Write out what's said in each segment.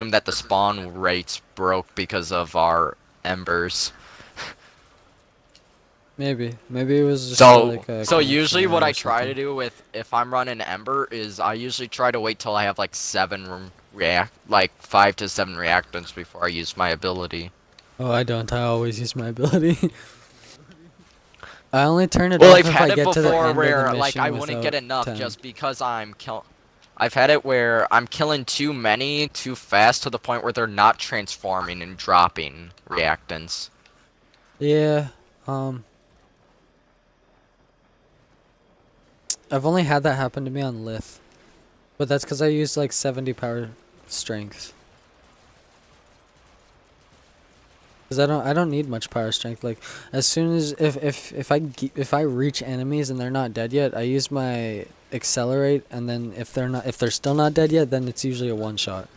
that the spawn rates broke because of our embers. Maybe it was just So, like a so connection usually error what or I try something. to do with if I'm running Ember is I usually try to wait till I have like 5 to 7 reactants before I use my ability. Oh, I don't. I always use my ability. I only turn it Well, off I've if had I it get to the before end of the where like I mission wouldn't get without enough 10. just because I've had it where I'm killing too many too fast to the point where they're not transforming and dropping reactants. Yeah, I've only had that happen to me on Lith. But that's because I used like 70 power strength. Because I don't need much power strength. Like as soon as if I reach enemies and they're not dead yet, I use my accelerate, and then if they're still not dead yet, then it's usually a one shot.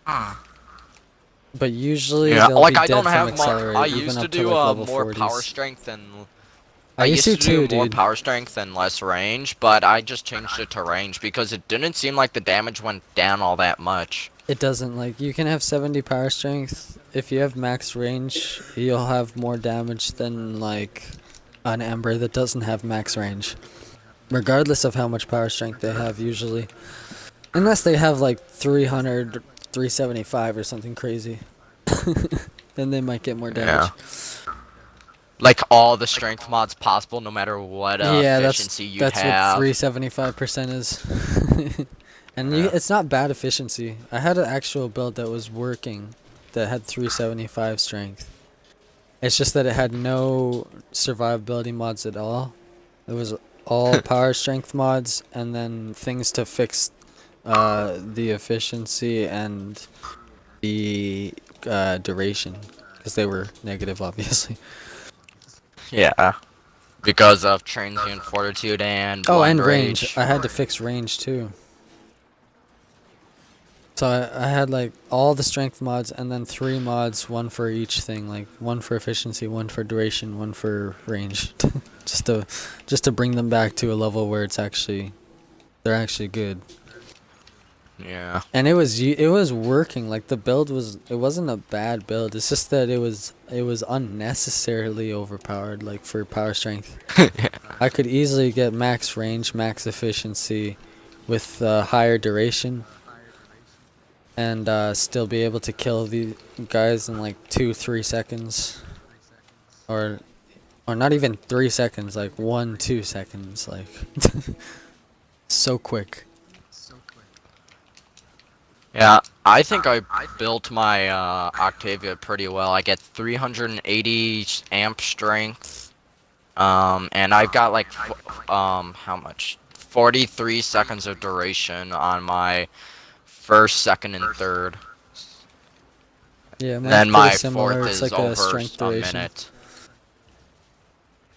But usually Yeah, they'll like be I don't dead from have more. I accelerate, even used to up to do like level more power 40s. strength than I used to too, more dude. power strength and less range, but I just changed it to range because it didn't seem like the damage went down all that much. It doesn't, like, you can have 70 power strength. If you have max range, you'll have more damage than like an Ember that doesn't have max range. Regardless of how much power strength they have usually. Unless they have like 300, 375 or something crazy. Then they might get more Yeah. damage. Like all the strength mods possible, no matter what Yeah, efficiency you'd that's what have. 375% is. And Yeah. it's not bad efficiency. I had an actual build that was working that had 375 strength. It's just that it had no survivability mods at all. It was all power strength mods, and then things to fix the efficiency and the duration, because they were negative, obviously. Yeah. Because of transient fortitude and Oh, blind and range. rage. I had to fix range too. So I had like all the strength mods and then 3 mods, one for each thing, like one for efficiency, one for duration, one for range, just to bring them back to a level where they're actually good. Yeah. And it was working. Like it wasn't a bad build. It's just that it was unnecessarily overpowered, like for power strength. I could easily get max range, max efficiency with higher duration, and still be able to kill the guys in like 2-3 seconds, or not even 3 seconds, like 1-2 seconds, like so quick. Yeah, I think I built my Octavia pretty well. I get 380 amp strength, and I've got like how much? 43 seconds of duration on my first, second, and third. Yeah, And mine's then pretty my similar. fourth It's is like a over strength a duration. minute.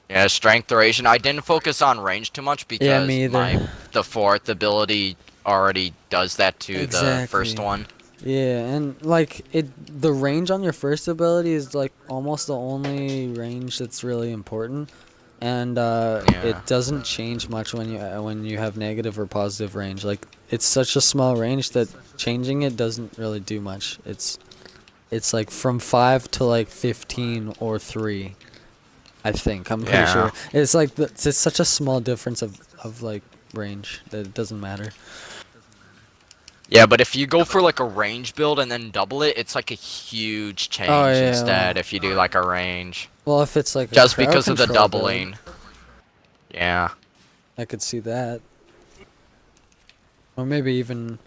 Yeah, strength duration. I didn't focus on range too much Yeah, because me either. the fourth ability already does that to the first Exactly. one. Yeah, and like the range on your first ability is like almost the only range that's really important, and Yeah. it doesn't change much when you have negative or positive range. Like it's such a small range that changing it doesn't really do much. It's like from 5 to like 15 or 3. I think I'm pretty Yeah. sure it's like it's such a small difference of like range that it doesn't matter. Yeah, but if you go for like a range build and then double it, it's like a huge Oh change yeah. instead if you do like a range. Well, if it's like a Just crowd because of the control build, doubling. Yeah. I could see that. Or maybe even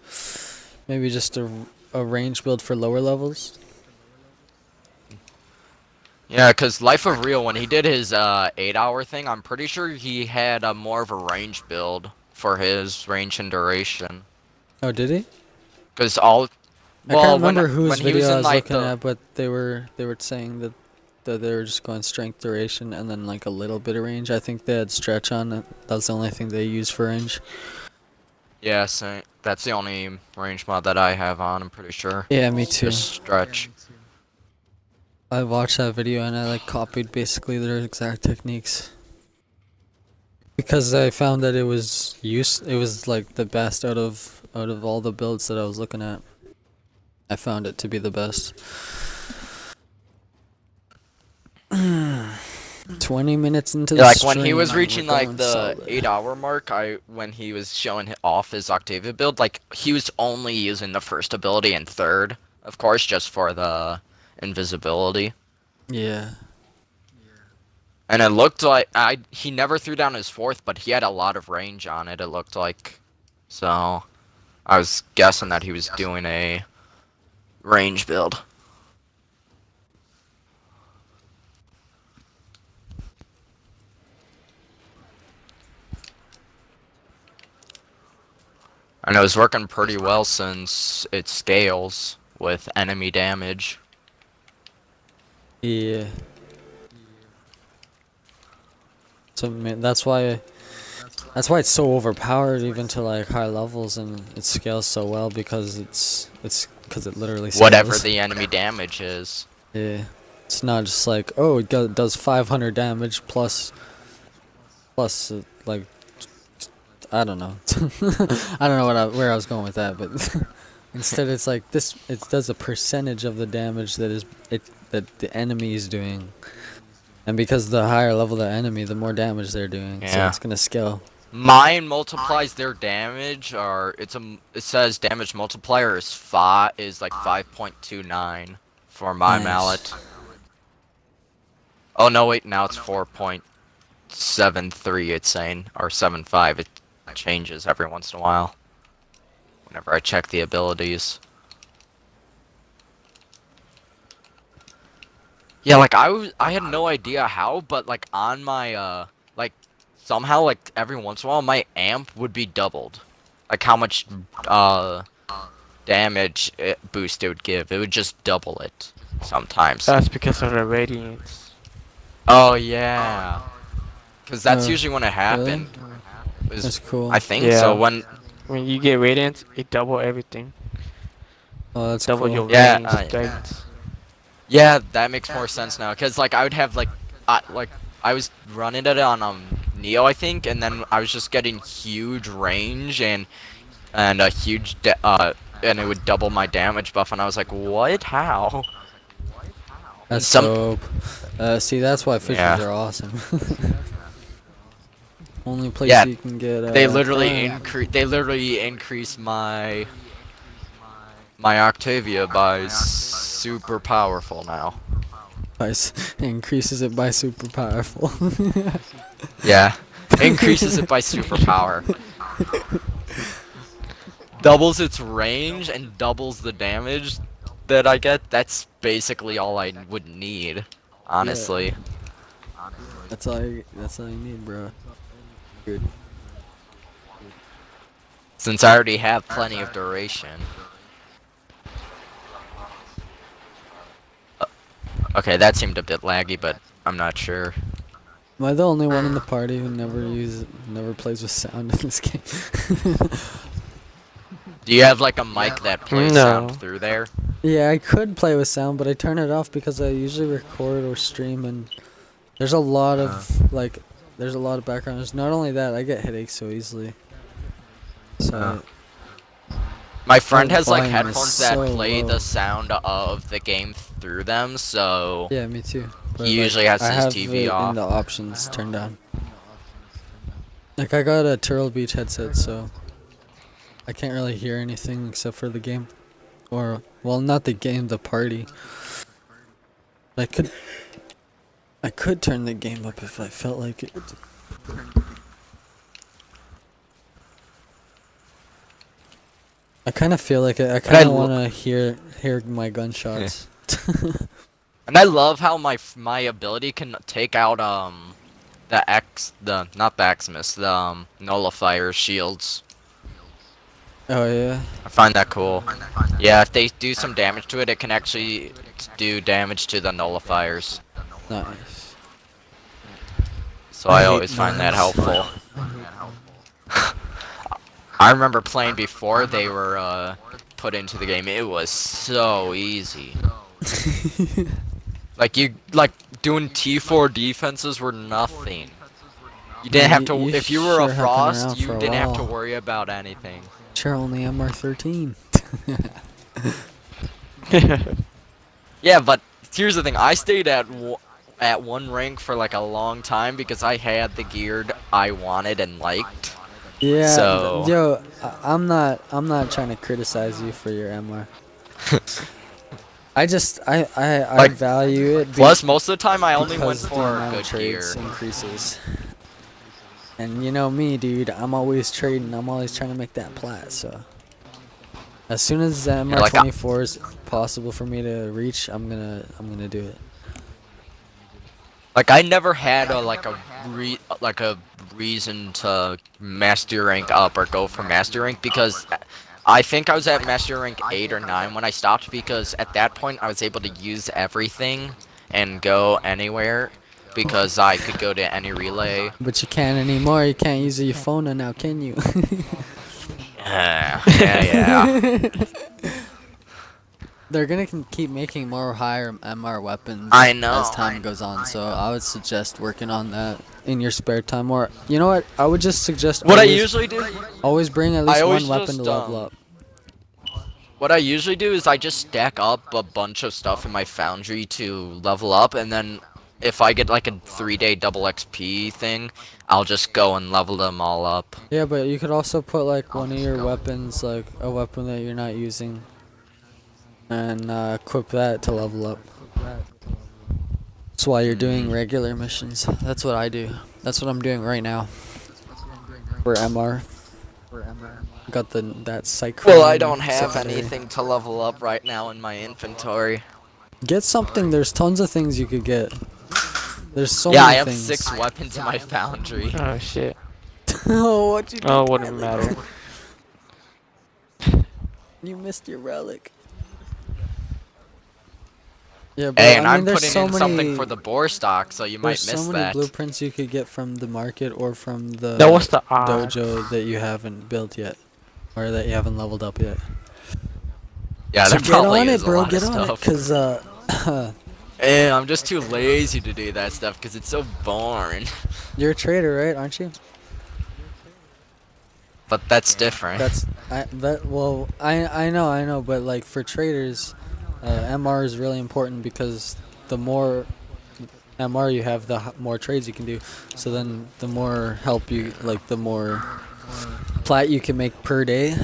maybe just a range build for lower levels. Yeah, because Life of Real, when he did his 8-hour thing, I'm pretty sure he had more of a range build for his range and duration. Oh, did he? Because all, I can't well, remember whose when he was video I in was like looking the, at, but they were saying that they were just going strength duration and then like a little bit of range. I think they had stretch on it. That's the only thing they use for range. yeah, that's the only range mod that I have on, I'm pretty sure. Yeah, me too. Just stretch. I watched that video and I like copied basically their exact techniques. Because I found that it was like the best out of out of all the builds that I was looking at. I found it to be the best. 20 minutes into the Like when he was stream, reaching we're like going the solid. 8-hour mark, when he was showing off his Octavia build, like he was only using the first ability and third, of course, just for the invisibility. Yeah. And it looked like he never threw down his fourth, but he had a lot of range on it. It looked like, so I was guessing that he was doing a range build. And it was working pretty well since it scales with enemy damage. Yeah. So man, that's why it's so overpowered even to like high levels, and it scales so well because because it literally scales. Whatever the enemy damage is. Yeah. It's not just like, oh, it does 500 damage plus like, I don't know. I don't know where I was going with that, but instead it's like this. It does a percentage of the damage that the enemy is doing, and because the higher level the enemy, the more damage they're doing. So Yeah. it's gonna scale. Mine multiplies their damage, or it says damage multiplier is like 5.29 for my Nice. mallet. Oh no, wait, now it's 4.73. It's saying, or 7.5. It changes every once in a while whenever I check the abilities. Yeah, like I had no idea how, but like on my like somehow like every once in a while my amp would be doubled. Like how much damage boost it would give. It would just double it sometimes. That's because of the radiance. Oh yeah. Cuz that's Oh, usually when it happened. Was- That's cool. I think Yeah. so when When you get radiance, it double everything. Oh, that's Double cool. your Yeah, range, yeah. strength. yeah, that makes more sense now cuz like I would have like I was running it on Neo I think, and then I was just getting huge range and a huge and it would double my damage buff, and I was like, what? How? That's some- dope. See, that's why fishes Yeah. are awesome. Only place Yeah, you can get. They literally increase my Octavia by super powerful now. Increases it by super powerful. Yeah, increases it by superpower. Doubles its range and doubles the damage that I get. That's basically all I would need, honestly. That's all you need, bro. Good. Since I already have plenty of duration. Okay, that seemed a bit laggy, but I'm not sure. Am I the only one in the party who never plays with sound in this game? Do you have like a mic that plays No. sound through there? Yeah, I could play with sound, but I turn it off because I usually record or stream, and there's a lot of background noise. Not only that, I get headaches so easily. So My friend Oh, has like volume is headphones that so play low. the sound of the game through them, so yeah, me too. But, he usually has I his have TV it off. in the options turned on. Like I got a Turtle Beach headset, so I can't really hear anything except for the game, or well, not the game, the party. I could turn the game up if I felt like it. I kind of feel like it. I kind of want to hear my gunshots. And I love how my ability can take out not the Maximus, the nullifier shields. Oh yeah. I find that cool. Yeah, if they do some damage to it, it can actually do damage to the nullifiers. Nice. So I I hate always find that knives. helpful. I remember playing before they were put into the game. It was so easy. Like doing T4 defenses were nothing. You didn't have to. You If you were sure a have been around frost, you for a didn't have to while. worry about anything. Chair only MR13. Yeah, but here's the thing. I stayed at one rank for like a long time because I had the gear I wanted and liked. Yeah, So yo, I'm not trying to criticize you for your MR. I like value it plus most of the time I only went because the for amount of good gear. trades increases. And you know me, dude, I'm always trading. I'm always trying to make that plat. So as soon as MR24 is possible for me to reach, I'm gonna do it. Like I never had a reason to master rank up or go for master rank because I think I was at master rank 8 or 9 when I stopped because at that point I was able to use everything and go anywhere because I could go to any relay. But you can't anymore. You can't use your phone now, can you? Yeah. They're gonna keep making more higher MR weapons I know, as time goes on, so I would suggest working on that in your spare time. Or you know what? I would just suggest What I usually do, always bring at least always one weapon just, to level up. what I usually do is I just stack up a bunch of stuff in my foundry to level up, and then if I get like a 3-day double XP thing, I'll just go and level them all up. Yeah, but you could also put like one of your weapons, like a weapon that you're not using, and equip that to level up. That's why you're doing regular missions. That's what I do. That's what I'm doing right now. For MR. Got that psych. Well, I don't have anything to level up right now in my inventory. Get something. There's tons of things you could get. There's so Yeah, I many have things. 6 weapons in my foundry. Oh shit. Oh, what you do? Oh, wouldn't matter. You missed your relic. Yeah, but Hey, and I mean, I'm there's putting so in many, something for the boar stock, so you might there's miss so many that. blueprints you could get from the market or from the That was the odds. dojo that you haven't built yet, or that you haven't leveled up yet. Yeah, So there get probably on is it, a bro. lot Get of on it, stuff. cause I'm just too lazy to do that stuff because it's so boring. you're a trader, right? Aren't you? But that's different. I know, but like for traders, MR is really important because the more MR you have, the more trades you can do. So then the more help you, like the more plat you can make per day.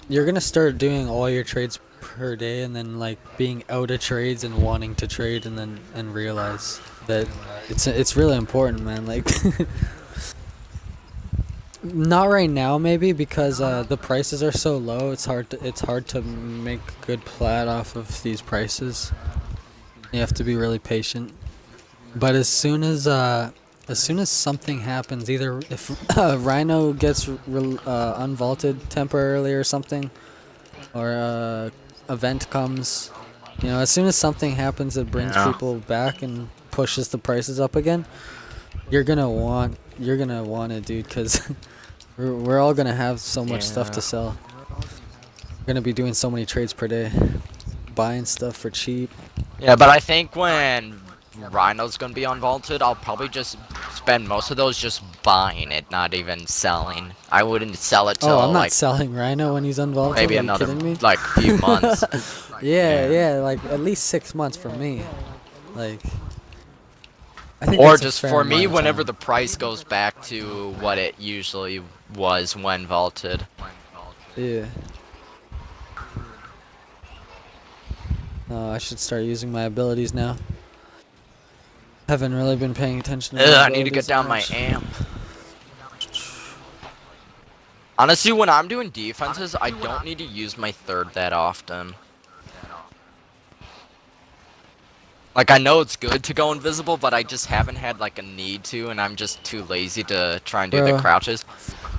You're gonna start doing all your trades per day, and then like being out of trades and wanting to trade, and realize that it's really important, man. Like. Not right now, maybe, because the prices are so low. It's hard to make good plat off of these prices. You have to be really patient. But as soon as something happens, either if Rhino gets unvaulted temporarily or something, or event comes, you know, as soon as something happens that brings people back and pushes the prices up again, you're gonna want it, dude, because we're all gonna have so much stuff to sell. We're gonna be doing so many trades per day, buying stuff for cheap. Yeah, but I think when Rhino's gonna be unvaulted, I'll probably just spend most of those just buying it, not even selling. I wouldn't sell it till Oh, I'm not like selling Rhino when he's unvaulted. maybe Are you another kidding me? like few months. Yeah, like at least 6 months for me. Like. I think Or that's a just fair for me, amount of whenever time. the price goes back to what it usually was when vaulted. Yeah. Oh, I should start using my abilities now. Haven't really been paying attention to my I need to get abilities down my much. amp. Honestly, when I'm doing defenses, I don't need to use my third that often. Like, I know it's good to go invisible, but I just haven't had, like, a need to, and I'm just too lazy to try and do the Bruh. crouches.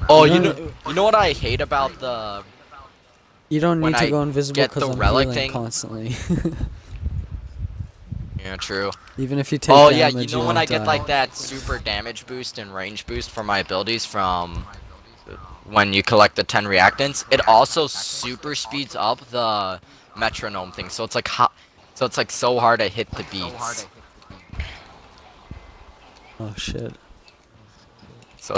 Oh, You you know- know what I hate about the... You don't when need to I go invisible get because the I'm relic healing thing- constantly. Yeah, true. Even if you take Oh, yeah, damage, you know when I won't get, die. like, that super damage boost and range boost for my abilities from... when you collect the 10 reactants, it also super speeds up the metronome thing, so it's like so hard to hit the beats. Oh shit. So